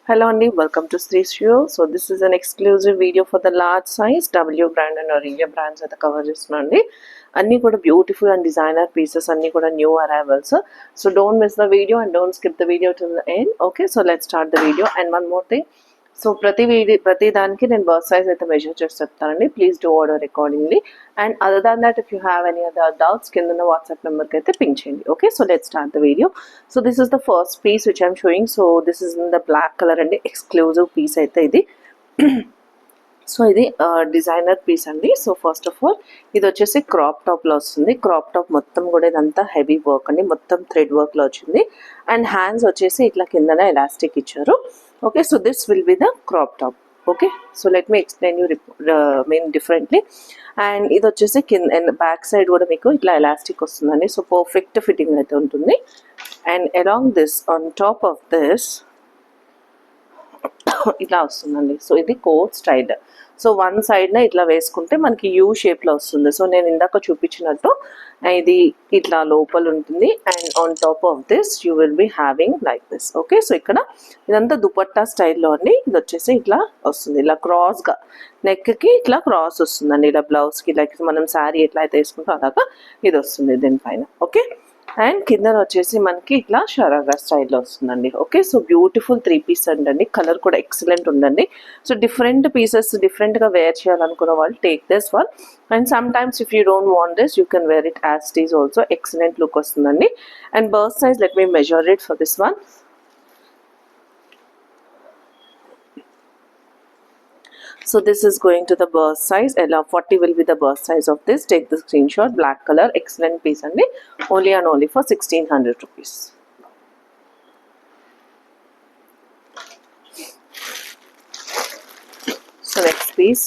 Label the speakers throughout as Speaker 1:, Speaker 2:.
Speaker 1: Hello Andy, welcome to Sri Studio. So this is an exclusive video for the large size W brand and Aurelia brands at the cover చేస్తున్నాండి. అన్నీ కూడా beautiful and designer pieces, అన్నీ కూడా new arrivals. So don't miss the video and don't skip the video till the end. Okay, so let's start the video. And one more thing, so ప్రతి దానికి నేను birth size అయితే measure చేసి చెప్తానండి. Please do order accordingly. And other than that if you have any other doubts కింద ఉన్న WhatsApp నెంబర్కి అయితే పింక్ చేయండి. Okay, so let start the video. So this is the first piece which I'm showing. So this is in the black colour అండి. Exclusive piece అయితే ఇది. So ఇది designer piece అండి. సో ఫస్ట్ ఆఫ్ ఆల్ ఇది వచ్చేసి crop టాప్లో వస్తుంది. Crop top మొత్తం కూడా ఇదంతా హెవీ వర్క్ అండి, మొత్తం థ్రెడ్ వర్క్లో వచ్చింది. అండ్ హ్యాండ్స్ వచ్చేసి ఇట్లా కిందన ఎలాస్టిక్ ఇచ్చారు. Okay, so this will be the crop top. Okay, so let me explain you differently. And ఇది వచ్చేసి కింద బ్యాక్ సైడ్ కూడా మీకు ఇట్లా ఎలాస్టిక్ వస్తుందండి. సో పర్ఫెక్ట్ ఫిట్టింగ్ అయితే ఉంటుంది. And along this on top of this ఇట్లా వస్తుందండి. సో ఇది కోట్ స్టైల్. సో వన్ సైడ్న ఇట్లా వేసుకుంటే మనకి యూ షేప్లో వస్తుంది. సో నేను ఇందాక చూపించినట్టు ఇది ఇట్లా లోపల ఉంటుంది. And on top of this you will be having like this. Okay, so ఇక్కడ ఇదంతా దుపట్టా స్టైల్లో అండి. ఇది వచ్చేసి ఇట్లా వస్తుంది, ఇలా క్రాస్గా నెక్కి ఇట్లా క్రాస్ వస్తుందండి. ఇలా బ్లౌజ్కి లైక్ మనం శారీ ఎట్లా అయితే వేసుకుంటాం అలాగా ఇది వస్తుంది దీనిపైన. ఓకే, అండ్ కింద వచ్చేసి మనకి ఇట్లా షరారా స్టైల్లో వస్తుందండి. ఓకే, సో బ్యూటిఫుల్ 3 పీస్ అండి. కలర్ కూడా ఎక్సలెంట్ ఉందండి. సో డిఫరెంట్ పీసెస్ డిఫరెంట్గా వేర్ చేయాలనుకున్న వాళ్ళు take this one. And sometimes if you don't want this you can wear it as it is also. Excellent look వస్తుందండి. And bust size let me measure it for this one. So this is going to the burst size. 40 will be the burst size of this. Take the screenshot. Black color, excellent piece and only and only for 1600 rupees. So next piece.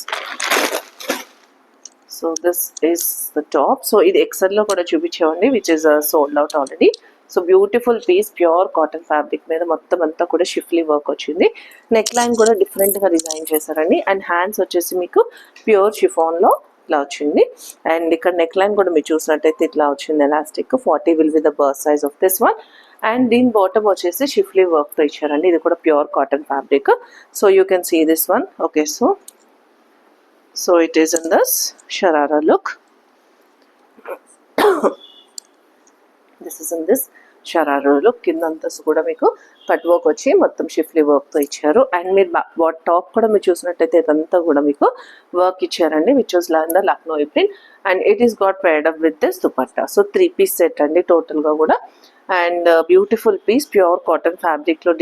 Speaker 1: So this is the top. So ఇది XL లో కూడా చూపించామండి, which is sold out already. So beautiful piece, pure cotton fabric మీద మొత్తం అంతా కూడా schiffli work వచ్చింది. Neck line కూడా డిఫరెంట్గా డిజైన్ చేశారండి. అండ్ హ్యాండ్స్ వచ్చేసి మీకు ప్యూర్ షిఫాన్లో ఇట్లా వచ్చింది. అండ్ ఇక్కడ నెక్ లైన్ కూడా మీరు చూసినట్టయితే ఇట్లా వచ్చింది elastic. 40 will be the birth size of this one. And దీని బాటమ్ వచ్చేసి షిఫ్లీ వర్క్తో ఇచ్చారండి. ఇది కూడా pure cotton fabric. So you can see this one. Okay, so it is in this sharara look. This is in this షరారాలో కిందంతా కూడా మీకు కట్ వర్క్ వచ్చి మొత్తం షిఫ్లీ వర్క్తో ఇచ్చారు. అండ్ మీరు టాప్ కూడా మీరు చూసినట్టయితే ఇదంతా కూడా మీకు వర్క్ ఇచ్చారండి, which was the Lucknow print. And it is got paired up with this dupatta. So 3 piece set అండి టోటల్గా కూడా. And beautiful piece, pure cotton ఫ్యాబ్రిక్లో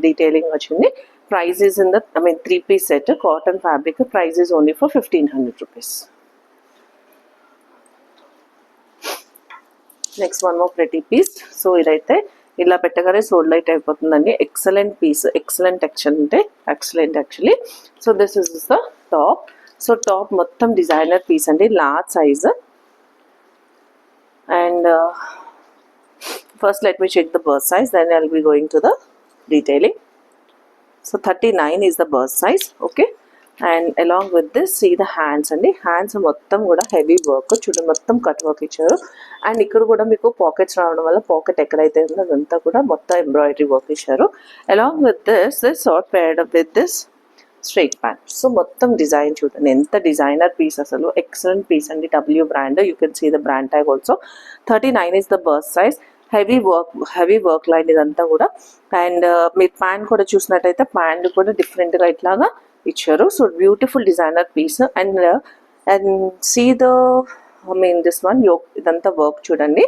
Speaker 1: డీటెయిలింగ్ వచ్చింది. Price is in the 3 piece set cotton fabric. Price is only for 1500 rupees. Next one more pretty piece. So ఇదైతే ఇలా పెట్టగానే sold out అయిపోతుందండి. Excellent piece, excellent excellent actually. So this is the top. So top మొత్తం designer piece అండి, large size. And first let me check the birth size, then I will be going to the detailing. So 39 is the birth size. Okay, and along with this see the hands అండి. Hands మొత్తం కూడా heavy work, చూడండి మొత్తం cut work ఇచ్చారు. And ఇక్కడ కూడా మీకు pockets రావడం వల్ల పాకెట్ ఎక్కడైతే ఉందో అదంతా కూడా మొత్తం ఎంబ్రాయిడరీ వర్క్ ఇచ్చారు. Along with this short paired up with this straight pant. So మొత్తం డిజైన్ చూడండి, ఎంత డిజైనర్ పీస్ అసలు. ఎక్సలెంట్ పీస్ అండి, W brand. You can see the brand tag also. 39 is the birth size. Heavy work line ఇదంతా కూడా. And మీరు pant కూడా చూసినట్టయితే ప్యాంట్ కూడా డిఫరెంట్గా ఇట్లాగా ఇచ్చారు. So beautiful designer piece. And see the this one yoke, ఇదంతా వర్క్ చూడండి.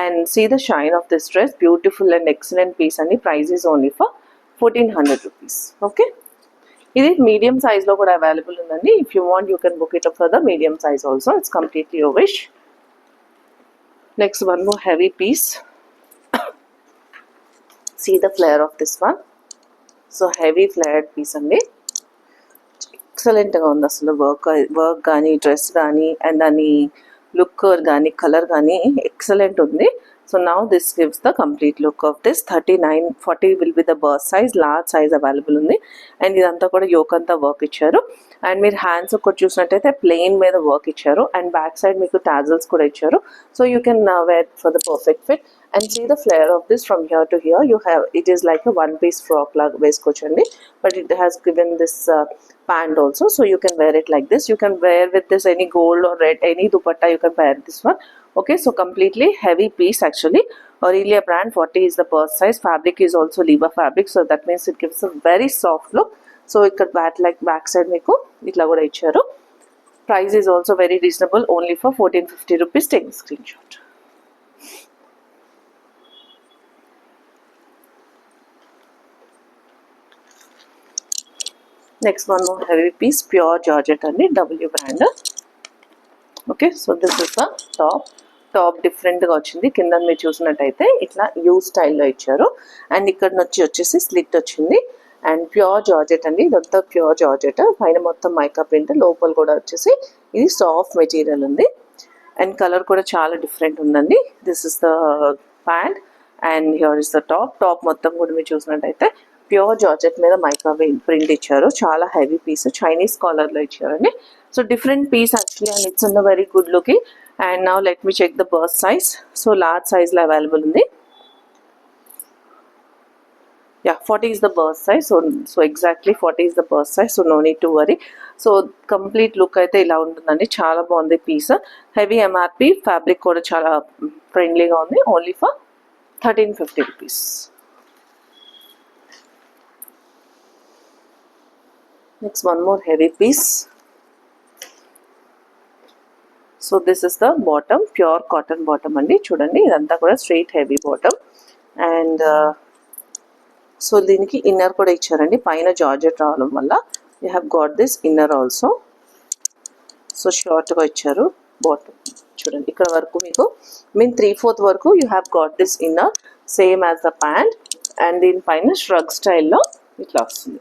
Speaker 1: And see the shine of this dress. Beautiful and excellent piece అండి. Price is only for 1400 rupees. Okay, ఇది మీడియం సైజ్లో కూడా అవైలబుల్ ఉందండి. If you want you can book it up for the medium size also. It's completely your wish. Next one more heavy piece. See the flare of this one. So heavy flared piece అండి. ఎక్సలెంట్గా ఉంది అసలు. Work కానీ dress కానీ and దాని look కానీ colour కానీ excellent ఉంది. So now this gives the complete look of this. 39, 40 will be the birth size. Large size available ఉంది. అండ్ ఇదంతా కూడా యోక్ అంతా వర్క్ ఇచ్చారు. అండ్ మీరు హ్యాండ్స్ ఒకటి చూసినట్టయితే ప్లెయిన్ మీద వర్క్ ఇచ్చారు. అండ్ బ్యాక్ సైడ్ మీకు టాజల్స్ కూడా ఇచ్చారు. So you can wear for the perfect fit. and see the flare of this from here to here. You have, it is like a one piece frock lag veskochandi, but it has given this band also, so you can wear it like this. You can wear with this any gold or red, any dupatta you can wear this one. Okay, so completely heavy piece actually. Aurelia brand, 40 is the purse size. Fabric is also Liba fabric, so that means it gives a very soft look. So ikkada back side meeku itla kuda icharu. Price is also very reasonable, only for 1450 rupees. Take the screenshot. Next one more heavy piece, pure Georgette and W brand. Okay, so this is the top డిఫరెంట్గా వచ్చింది. కింద మీరు చూసినట్టయితే ఇట్లా you స్టైల్లో ఇచ్చారు, and ఇక్కడ నుంచి వచ్చేసి స్లిట్ వచ్చింది. అండ్ ప్యూర్ జార్జెట్ అండి, ఇదంతా ప్యూర్ జార్జెట్. పైన మొత్తం మైకా ప్రింట్, లోపల కూడా వచ్చేసి ఇది సాఫ్ట్ మెటీరియల్ ఉంది. అండ్ కలర్ కూడా చాలా డిఫరెంట్ ఉందండి. This is the pant and here is the top మొత్తం కూడా మీరు చూసినట్టయితే ప్యూర్ జార్జెట్ మీద మైకా ప్రింట్ ఇచ్చారు. చాలా హెవీ పీస్, చైనీస్ కాలర్లో ఇచ్చారండి. So different piece actually, and it's in the very good looking. And now let me check the burst size. So large సైజ్లో అవైలబుల్ ఉంది. Yeah, 40 is the burst size. So exactly 40 is the burst size, so no need to worry. So complete look అయితే ఇలా ఉంటుందండి. చాలా బాగుంది piece. Heavy MRP, fabric కూడా చాలా ఫ్రెండ్లీగా ఉంది. Only for 1350 rupees. Next one more heavy piece. So this is the bottom, pure cotton bottom అండి. చూడండి ఇదంతా కూడా straight heavy bottom. And so దీనికి ఇన్నర్ కూడా ఇచ్చారండి. పైన జార్జెట్ రావడం వల్ల you have got this inner also. So షార్ట్గా ఇచ్చారు బాటమ్. చూడండి ఇక్కడ వరకు మీకు మీన్ 3/4 వరకు you have got this inner, same as the pant. And దీనిపైన ష్రగ్ స్టైల్లో ఇట్లా వస్తుంది.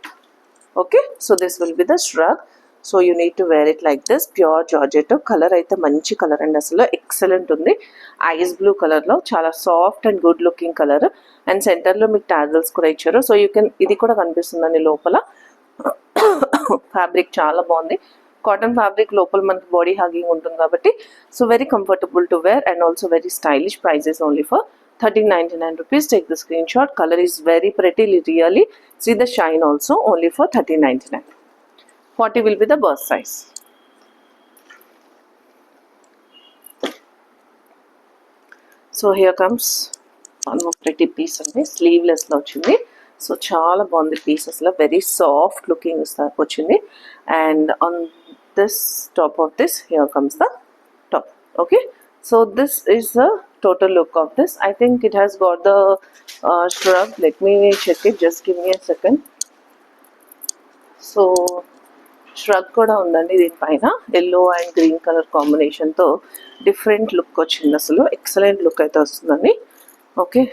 Speaker 1: Okay, so this will be the shrug. So you need to wear it like this. Pure georgette. Colour అయితే మంచి కలర్ అండి, అసలు excellent ఉంది. Ice blue కలర్లో చాలా soft and good looking colour. And సెంటర్లో మీకు టాజల్స్ కూడా ఇచ్చారు. సో యూ కెన్, ఇది కూడా కనిపిస్తుందండి లోపల. ఫ్యాబ్రిక్ చాలా బాగుంది. కాటన్ ఫ్యాబ్రిక్, లోపల మనకి బాడీ హగింగ్ ఉంటుంది కాబట్టి so very comfortable to wear and also very stylish. Prices only for 1399 rupees. Take the screenshot. Color is very pretty, really. See the shine also, only for 1399. 40 will be the burst size. So here comes one more pretty piece అండి. స్లీవ్లెస్లో వచ్చింది. So చాలా బాగుంది piece, అసలు very soft looking వచ్చింది. And on this top of this here comes the top. Okay, so this is the total look of this. I think it has got the shrug. Let me check it, just give me a second. So shrug కూడా ఉందండి దీనిపైన. Yellow and green colour కాంబినేషన్తో different look వచ్చింది, అసలు excellent look అయితే వస్తుందండి. Okay,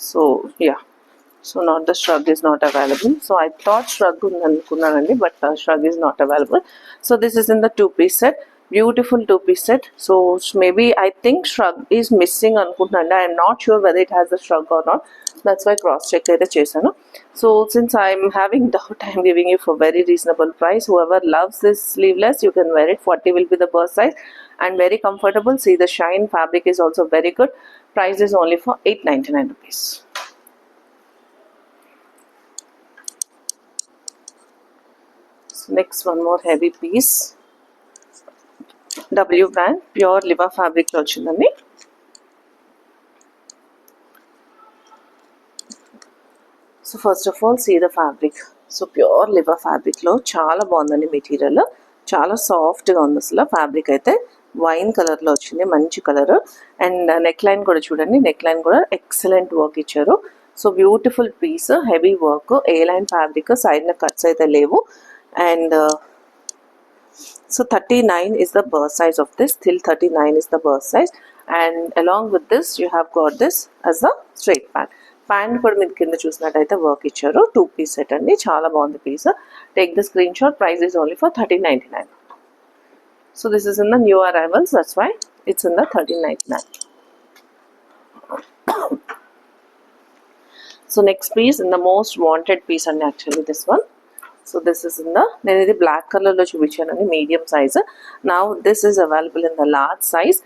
Speaker 1: so yeah, so not the shrug is not available. So I thought shrug ఉందనుకున్నానండి, but shrug is not available. So this is in the 2-piece set. Beautiful 2-piece set. So maybe I think shrug is missing అనుకుంటున్నాండి. I am not sure whether it has the shrug or not. That's why cross check అయితే చేశాను. So since I am having doubt, I am giving you for very reasonable price. Whoever loves this sleeveless, you can wear it. 40 will be the burst size and very comfortable. See the shine. Fabric is also very good. Price is only for 899 rupees. So next one more heavy piece. W brand, pure Liva ఫ్యాబ్రిక్లో వచ్చిందండి. So first of all see the fabric. So pure Liva ఫ్యాబ్రిక్లో చాలా బాగుందండి material, చాలా సాఫ్ట్గా ఉంది. అసలు fabric అయితే వైన్ కలర్లో వచ్చింది, మంచి కలర్. అండ్ నెక్ లైన్ కూడా చూడండి, నెక్ లైన్ కూడా ఎక్సలెంట్ వర్క్ ఇచ్చారు. So beautiful piece, heavy work, A line fabric, సైడ్న కట్స్ అయితే లేవు. And so 39 is the burst size of this. Till 39 is the burst size, and along with this you have got this as a straight pant. Pant కూడా మీరు కింద చూసినట్టయితే work ఇచ్చారు. 2-piece set అండి, చాలా బాగుంది piece. Take the screenshot. Price is only for 1399. So this is in the new arrivals, that's why it's in the 1399. So next piece, in the most wanted piece and actually this one. So this is in the, నేను ఇది black కలర్లో చూపించానండి, medium size. Now this is available in the large size.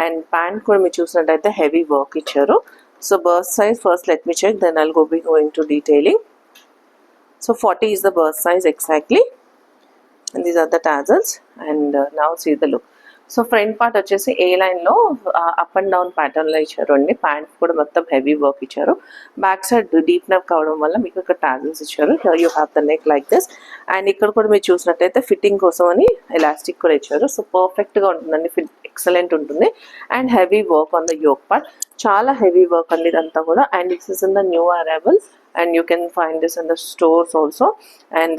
Speaker 1: And pant కూడా మీరు చూసినట్టయితే heavy work ఇచ్చారు. So burst size, first let me check, then I'll be going to detailing. So 40 is the burst size exactly, and these are the tassels. And now see the look. So front part వచ్చేసి ఏ లైన్లో up and down ప్యాటర్న్లో ఇచ్చారు అండి. Pant కూడా మొత్తం heavy work ఇచ్చారు. Back side deep neck కావడం వల్ల మీకు ఇక్కడ టాజిల్స్ ఇచ్చారు. You have the neck like this. And ఇక్కడ కూడా మీరు చూసినట్టయితే ఫిట్టింగ్ కోసం అని ఎలాస్టిక్ కూడా ఇచ్చారు. సో పర్ఫెక్ట్గా ఉంటుందండి, ఫిట్ ఎక్సలెంట్ ఉంటుంది. And heavy work on the yoke part, చాలా హెవీ వర్క్ అండి ఇదంతా కూడా. And this is in the new arrival, and you can find this in the stores also. And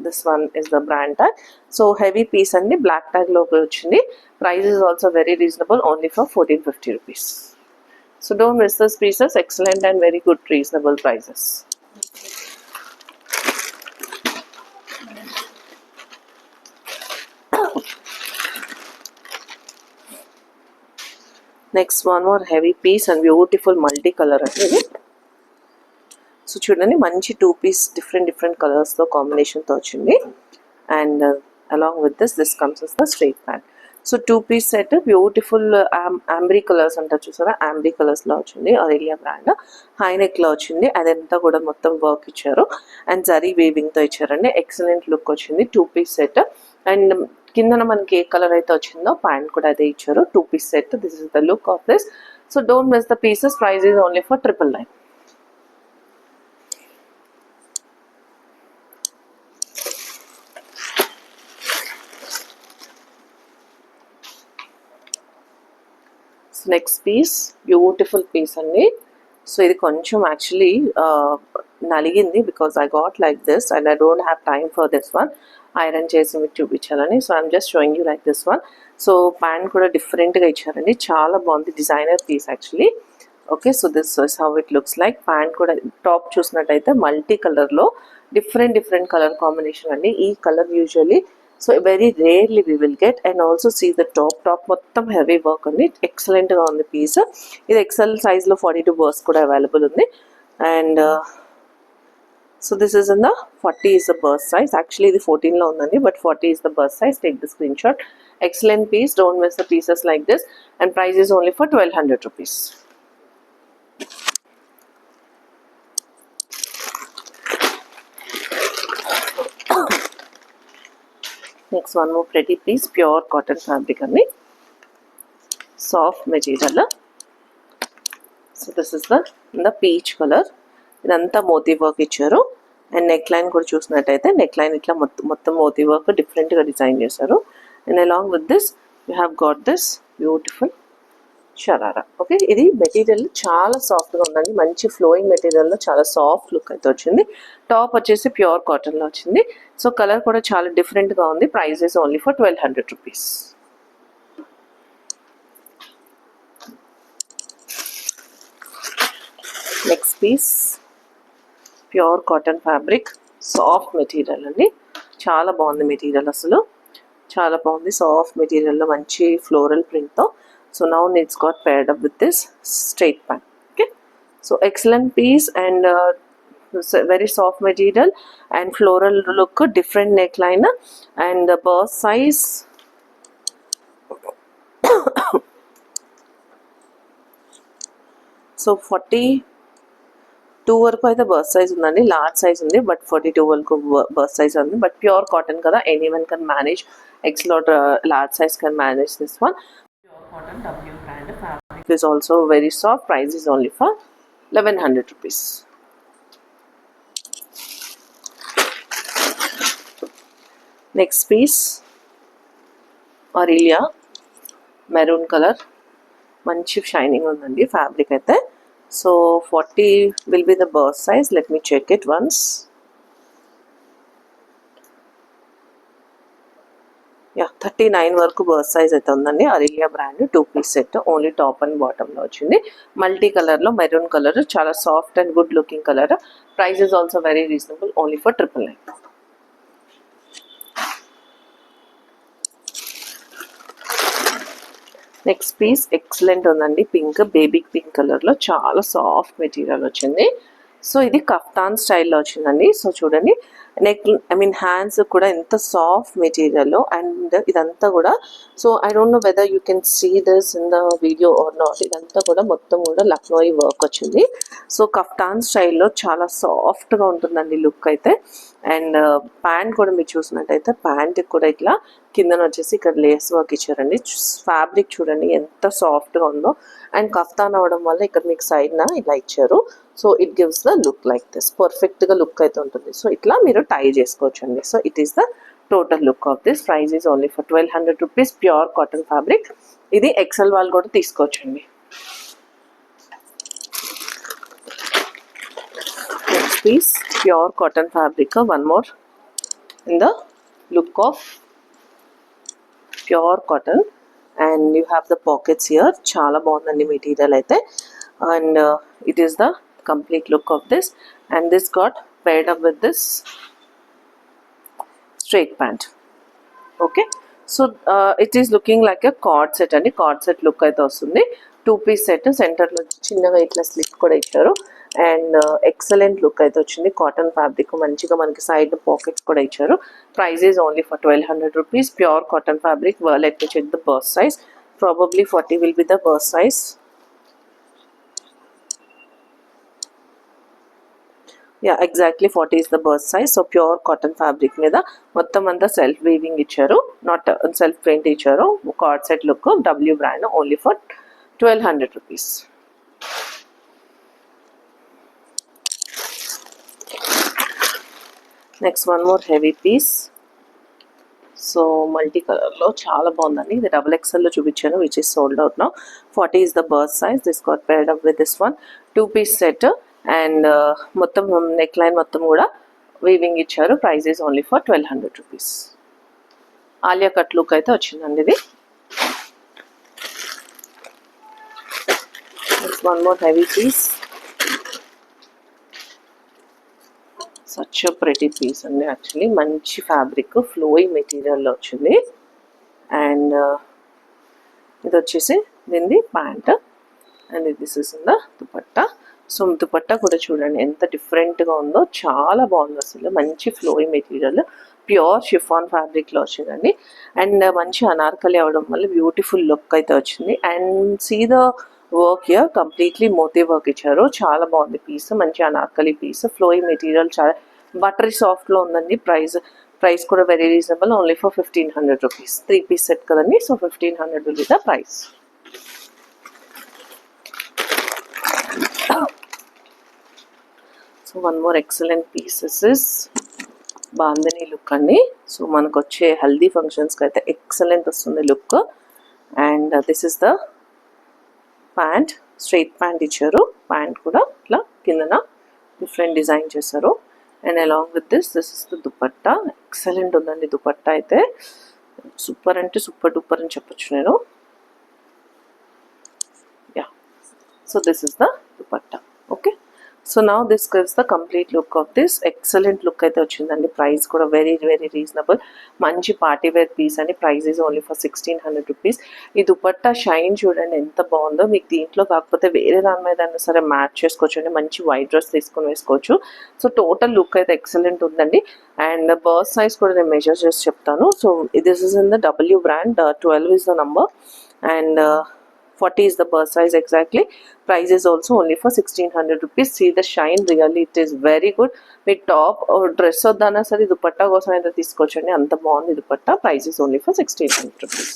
Speaker 1: this one is the brand tag. So heavy piece and the black tag logo ochindi. Price is also very reasonable, only for 1450 rupees. So don't miss these pieces, excellent and very good reasonable prices. Next, one more heavy piece and beautiful multicolor actually. So చూడండి, మంచి 2 piece different కలర్స్తో కాంబినేషన్తో వచ్చింది. And along with this comes is the straight pant. So 2 piece set, beautiful ombre colours అంటారు చూసారా, ఆంబ్రీ కలర్స్లో వచ్చింది. ఆరెలియా brand high నెక్లో వచ్చింది. అదంతా కూడా మొత్తం వర్క్ ఇచ్చారు అండ్ జరీ వేవింగ్తో ఇచ్చారండి. ఎక్సలెంట్ లుక్ వచ్చింది 2 పీస్ సెట్. అండ్ కిందన మనకి ఏ కలర్ అయితే వచ్చిందో ప్యాంట్ కూడా అదే ఇచ్చారు. 2 piece set. This is the look of this. So don't miss the pieces. Price is only for 999. Next piece, beautiful piece అండి. సో ఇది కొంచెం యాక్చువల్లీ నలిగింది because I got like this and I don't have time for this one. Iron చేసి మీకు చూపించాలని. So I'm just showing you like this one. So pant కూడా డిఫరెంట్గా ఇచ్చారండి, చాలా బాగుంది. Designer piece actually. Okay, so this is how it looks like. Pant కూడా top చూసినట్టయితే మల్టీ కలర్లో డిఫరెంట్ కలర్ కాంబినేషన్ అండి. ఈ colour usually so very rarely we will get. And also see the top మొత్తం హెవీ వర్క్ అండి. ఎక్సలెంట్గా ఉంది piece. ఇది ఎక్సెల్ సైజ్లో 42 బర్స్ కూడా అవైలబుల్ ఉంది. And so this is in the 40 is the burst size. Actually ఇది 14లో ఉందండి, but 40 is the burst size. Take the screenshot. Excellent piece, don't miss the pieces like this. And price is only for 1200 rupees. Next, one more pretty piece, pure cotton fabric అండి, soft material. So this is the peach color. ఇదంతా Moti work ఇచ్చారు. And neck line కూడా చూసినట్టయితే neck line ఇట్లా మొత్తం Moti work డిఫరెంట్గా design చేశారు. And along with this you have got this beautiful sharara. Okay, ఇది మెటీరియల్ చాలా సాఫ్ట్గా ఉందండి, మంచి ఫ్లోయింగ్ మెటీరియల్లో చాలా సాఫ్ట్ లుక్ అయితే వచ్చింది. టాప్ వచ్చేసి ప్యూర్ కాటన్లో వచ్చింది. సో కలర్ కూడా చాలా డిఫరెంట్గా ఉంది. Price is only for 1200 rupees. Next piece, pure cotton fabric, soft material అండి. చాలా బాగుంది మెటీరియల్, అసలు చాలా బాగుంది. సాఫ్ట్ మెటీరియల్లో మంచి floral ప్రింట్తో. So now it's got paired up with this straight pant. Okay, so excellent piece and very soft material and floral look, different neckline and the burst size so 42 వరకు అయితే burst size ఉందండి, large size ఉంది, but 42 వరకు bust size ఉంది. But pure cotton కదా, anyone can manage. X large size can manage this one. Cotton W brand fabric is also very soft. Price is only for 1100 rupees. Next piece, Aurelia maroon color, manchi shining unandi fabric aithe. So 40 will be the burst size. Let me check it once. Yeah 39 వరకు bust size అయితే ఉందండి. Aurelia brand 2 piece set, only top and బాటంలో వచ్చింది. Multi కలర్లో maroon colour, చాలా soft and good looking colour. Price is also very reasonable, only for 999. Next piece excellent ఉందండి, pink, baby pink కలర్లో చాలా సాఫ్ట్ మెటీరియల్ వచ్చింది. సో ఇది kaftan స్టైల్లో వచ్చిందండి. సో చూడండి నెక్ హ్యాండ్స్ కూడా ఎంత సాఫ్ట్ మెటీరియల్ అండ్ ఇదంతా కూడా. So I don't know whether you can see this in the video or not. ఇదంతా కూడా మొత్తం కూడా లక్నోయి వర్క్ వచ్చింది. సో కఫ్తాన్ స్టైల్లో చాలా సాఫ్ట్గా ఉంటుందండి లుక్ అయితే. అండ్ ప్యాంట్ కూడా మీరు చూసినట్టయితే ప్యాంట్కి కూడా ఇట్లా కిందన వచ్చేసి ఇక్కడ లేస్ వర్క్ ఇచ్చారండి. ఫ్యాబ్రిక్ చూడండి ఎంత సాఫ్ట్గా ఉందో. అండ్ కఫ్తాన్ అవడం వల్ల ఇక్కడ మీకు సైడ్న ఇలా ఇచ్చారు. So it gives the look like this. పర్ఫెక్ట్గా లుక్ అయితే ఉంటుంది. సో ఇట్లా మీరు టై చేసుకోవచ్చు అండి. So it is the total look of this. Price is only for 1200 rupees. Pure cotton fabric. ఇది ఎక్సెల్ వాళ్ళు కూడా తీసుకోవచ్చు అండి. Next piece pure cotton fabric. One more in the look of pure cotton and you have the pockets here. Chala బాగుందండి material అయితే. And it is the complete look of this, and this got paired up with this straight pant. Okay, so it is looking like a cord set అండి. cord set look అయితే వస్తుంది. 2-piece set. సెంటర్లో చిన్నగా ఇట్లా slip కూడా ఇచ్చారు. And excellent look అయితే వచ్చింది. కాటన్ ఫ్యాబ్రిక్ మంచిగా మనకి సైడ్ పాకెట్స్ కూడా ఇచ్చారు. Price is only for 1200 rupees. Pure cotton fabric. Let me check the burst size. Probably 40 will be the burst size. Yeah exactly 40 is the burst size. So pure cotton fabric మీద మొత్తం అంతా self weaving ఇచ్చారు, not self print ఇచ్చారు. Coord set look. W brand. Only for 1200 rupees. Next one more heavy piece. So multi కలర్లో చాలా బాగుందండి. ఇది XXL లో చూపించాను, which is sold out now. 40 is the burst size. This got paired up with this one. 2-piece set. And మొత్తం neck line మొత్తం కూడా weaving ఇచ్చారు. Price is only for 1200 rupees. Alia cut look అయితే వచ్చిందండి ఇది. One more heavy piece. Such a pretty piece అండి. Actually మంచి fabric flowing మెటీరియల్లో వచ్చింది. అండ్ ఇది వచ్చేసి దీనిది pant and this is in the dupatta. So dupatta కూడా చూడండి ఎంత డిఫరెంట్గా ఉందో. చాలా బాగుంది అసలు. మంచి ఫ్లోయింగ్ మెటీరియల్ ప్యూర్ షిఫాన్ ఫ్యాబ్రిక్లో వచ్చిందండి. అండ్ మంచి అనార్కలి అవడం వల్ల బ్యూటిఫుల్ లుక్ అయితే వచ్చింది. And see the work here completely మోతీ వర్క్ ఇచ్చారు. చాలా బాగుంది పీస్. మంచి అనార్కలి పీస్. ఫ్లోయింగ్ మెటీరియల్ చాలా బటరీ సాఫ్ట్లో ఉందండి. ప్రైస్ కూడా very reasonable. Only for 1500 rupees. 3-piece set కదండి. So 1500 will be the price. So one more excellent pieces. Bandhani look అండి. సో మనకు వచ్చే హల్దీ ఫంక్షన్స్కి అయితే ఎక్సలెంట్ వస్తుంది look. And this is the pant. Straight pant ఇచ్చారు. ప్యాంట్ కూడా ఇట్లా కిందన డిఫరెంట్ డిజైన్ చేశారు. And along with this is the dupatta. Excellent ఉందండి దుపట్టా అయితే. సూపర్ అంటే సూపర్ డూపర్ అని చెప్పొచ్చు నేను. Yeah, so this is the dupatta. Okay, so now this gives the complete look of this. Excellent look అయితే వచ్చిందండి. ప్రైస్ కూడా వెరీ వెరీ రీజనబుల్. మంచి పార్టీ వేర్ పీస్ అండి. Price is only for 1600 rupees. ఈ dupatta shine చూడండి ఎంత బాగుందో. మీకు దీంట్లో కాకపోతే వేరే దాని మీద అయినా సరే మ్యాచ్ చేసుకోవచ్చు అండి. మంచి వైట్ డ్రెస్ తీసుకొని వేసుకోవచ్చు. సో టోటల్ లుక్ అయితే ఎక్సలెంట్ ఉందండి. అండ్ బర్స్ట్ సైజ్ కూడా నేను మెజర్ చేసి చెప్తాను. So this is in the W brand. 12 is the number and 40 is the burst size exactly. Price is also only for 1600 rupees. See the shine, really it is very good. With top or dress odana sari dupatta kosam aitha teeskochandi, anta baagundi dupatta. Price is only for 1600 rupees.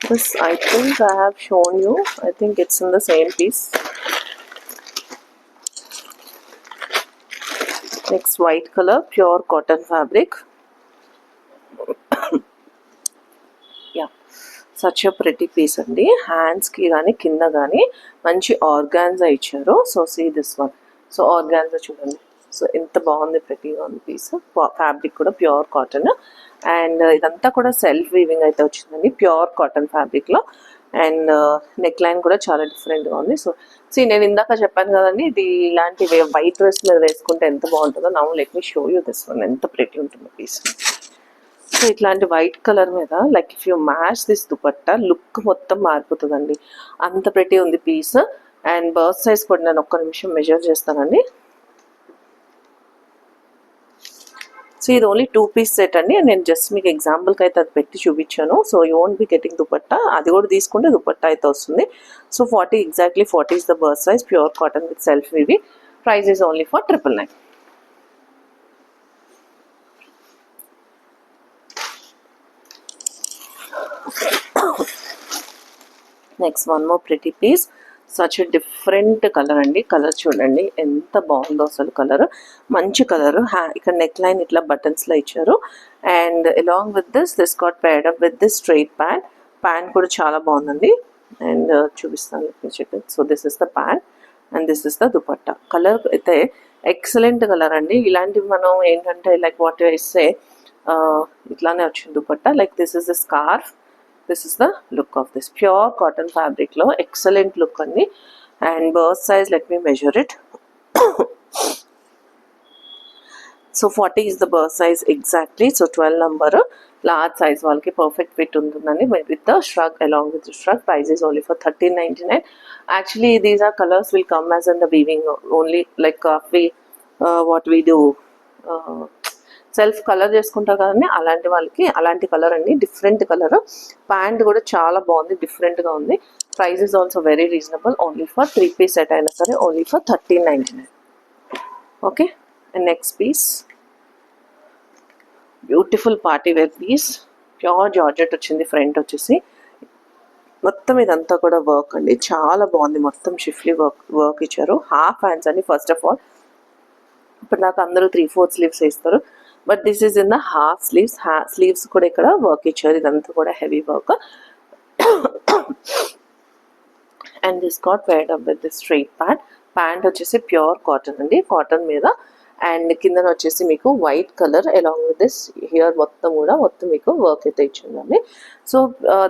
Speaker 1: This I think I have shown you. I think it's in the same piece. Next, white color, pure cotton fabric. Yeah, such a pretty piece andi. Hands ki gaani kinda gaani manchi organza icharu. So see this one. So organza chudandi. So ఎంత బాగుంది, ప్రెటీగా ఉంది piece. Fabric కూడా pure cotton. And ఇదంతా కూడా self weaving అయితే వచ్చిందండి pure cotton ఫ్యాబ్రిక్లో. And neck line కూడా చాలా డిఫరెంట్గా ఉంది. సో నేను ఇందాక చెప్పాను కదండి, ఇది ఇలాంటి వైట్ డ్రెస్ మీద వేసుకుంటే ఎంత బాగుంటుందో. Now let me show you this one. ఎంత ప్రెటీ ఉంటుందో పీస్. సో ఇట్లాంటి వైట్ కలర్ మీద like if you match this dupatta look మొత్తం మారిపోతుందండి. అంత ప్రెటీ ఉంది పీస్. అండ్ బర్త్ సైజ్ కూడా నేను ఒక్క నిమిషం మెజర్ చేస్తానండి. సో ఇది ఓన్లీ 2 పీస్ సెట్ అండి. నేను జస్ట్ మీకు ఎగ్జాంపుల్కి అయితే అది పెట్టి చూపించాను. So you won't be getting dupatta. అది కూడా తీసుకుంటే దుపట్టా అయితే వస్తుంది. So 40 exactly 40 is the birth size, pure cotton with self weave. Price is only for 999. Next one more pretty piece. Such different colour అండి. కలర్ చూడండి ఎంత బాగుందో అసలు. కలర్ మంచి కలర్. ఇక్కడ నెక్ లైన్ ఇట్లా బటన్స్లో ఇచ్చారు. And along with this got paired up with this straight pant. Pant కూడా చాలా బాగుందండి. అండ్ చూపిస్తాను. So this is the pant and this is the dupatta. Colour అయితే ఎక్సలెంట్ కలర్ అండి. ఇలాంటివి మనం ఏంటంటే లైక్ వాట్ ఇస్తే ఇట్లానే వచ్చింది dupatta. Like this is the scarf. This is the look of this pure cotton fabric lo excellent look andi. And burst size, let me measure it. So 40 is the burst size exactly. So 12 number large size వాళ్ళకి perfect fit ఉంటుందండి with the shrug. Along with the shrug, price is only for 1399. Actually these are colors will come as in the weaving only, like what we do self colour చేసుకుంటారు కదండి, అలాంటి వాళ్ళకి అలాంటి colour అండి. Different colour. Pant కూడా చాలా బాగుంది, డిఫరెంట్గా ఉంది. Price is also very reasonable. Only for 3 piece set అయినా సరే only for 1399. Okay. And next piece beautiful party wear piece. Pure georgette వచ్చింది. ఫ్రంట్ వచ్చేసి మొత్తం ఇదంతా కూడా వర్క్ అండి. చాలా బాగుంది. మొత్తం షిఫ్లీ వర్క్ ఇచ్చారు. హాఫ్ హ్యాండ్స్ అండి. ఫస్ట్ ఆఫ్ ఆల్ ఇప్పుడు నాకు అందరూ 3/4 స్లీవ్స్ వేస్తారు, but this is in the half sleeves. Sleeves కూడా ఇక్కడ వర్క్ ఇచ్చారు. ఇదంతా కూడా heavy work. And this got paired up with this straight pant. Pant వచ్చేసి ప్యూర్ కాటన్ అండి. కాటన్ మీద అండ్ కిందన వచ్చేసి మీకు white colour along with this here మొత్తం మీకు వర్క్ అయితే ఇచ్చిందండి. So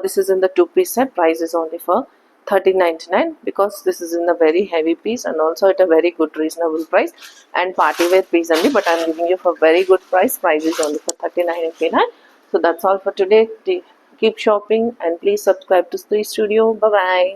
Speaker 1: this is in the 2 piece set. Price is only for 1399 because this is in a very heavy piece and also at a very good reasonable price and party wear piece only, but I'm giving you for very good price. Price is only for 39.99. So that's all for today. Keep shopping and please subscribe to Stree Studio. Bye bye.